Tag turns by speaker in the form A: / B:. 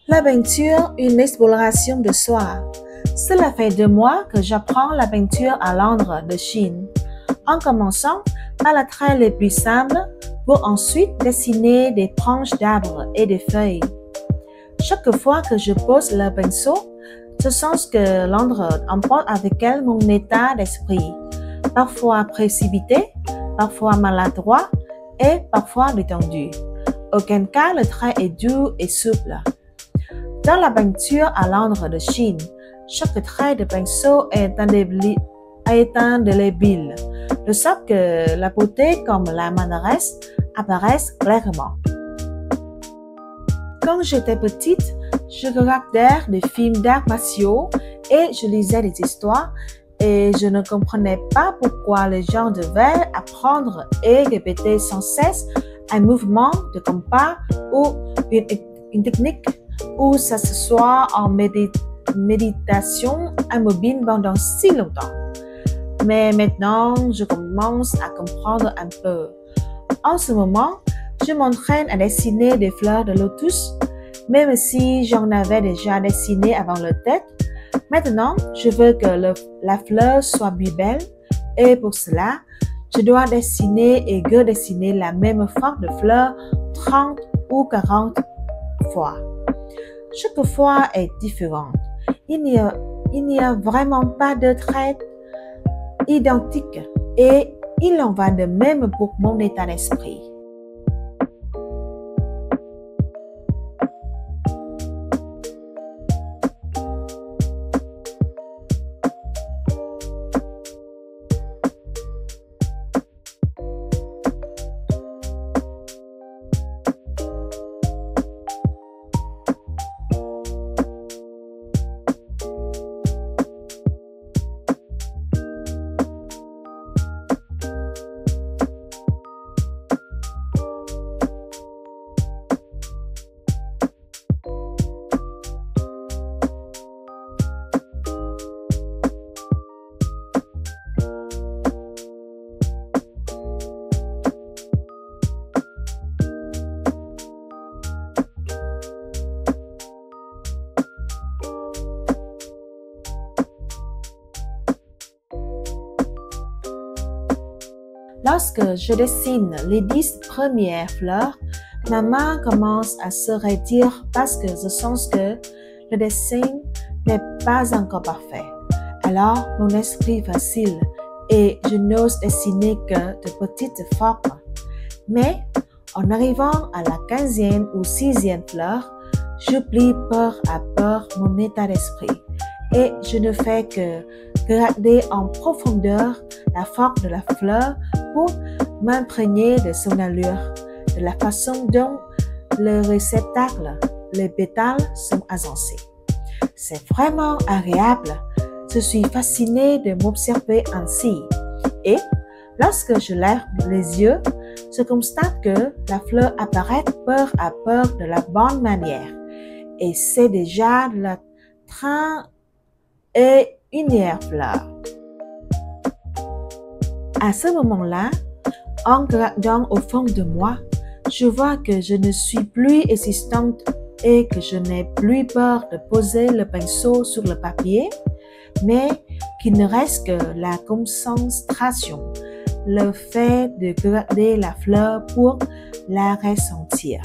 A: La peinture, une exploration de soi. Cela fait 2 mois que j'apprends la peinture à Londres de Chine, en commençant par les traits les plus simples pour ensuite dessiner des branches d'arbres et des feuilles. Chaque fois que je pose le pinceau, je sens que Londres emporte avec elle mon état d'esprit, parfois précipité, parfois maladroit et parfois détendu. Aucun cas le trait est doux et souple. Dans la peinture à l'encre de Chine, chaque trait de pinceau est indélébile, de sorte que la beauté comme la maladresse apparaissent clairement. Quand j'étais petite, je regardais des films d'arts martiaux et je lisais des histoires et je ne comprenais pas pourquoi les gens devaient apprendre et répéter sans cesse un mouvement de combat ou une technique ou s'asseoir en méditation immobile pendant si longtemps. Mais maintenant, je commence à comprendre un peu. En ce moment, je m'entraîne à dessiner des fleurs de lotus, même si j'en avais déjà dessiné avant le tête. Maintenant, je veux que la fleur soit plus belle et pour cela, je dois dessiner et redessiner la même forme de fleur 30 ou 40 fois. Chaque fois est différente. Il n'y a vraiment pas de traits identiques et il en va de même pour mon état d'esprit. Lorsque je dessine les 10 premières fleurs, ma main commence à se raidir parce que je sens que le dessin n'est pas encore parfait. Alors, mon esprit vacille et je n'ose dessiner que de petites formes. Mais, en arrivant à la 15e ou 6e fleur, j'oublie peu à peu mon état d'esprit et je ne fais que regarder en profondeur la forme de la fleur pour m'imprégner de son allure, de la façon dont le réceptacle, les pétales sont agencés. C'est vraiment agréable. Je suis fascinée de m'observer ainsi. Et lorsque je lève les yeux, je constate que la fleur apparaît peu à peu de la bonne manière. Et c'est déjà la 31e fleur. À ce moment-là, en regardant au fond de moi, je vois que je ne suis plus existante et que je n'ai plus peur de poser le pinceau sur le papier, mais qu'il ne reste que la concentration, le fait de regarder la fleur pour la ressentir.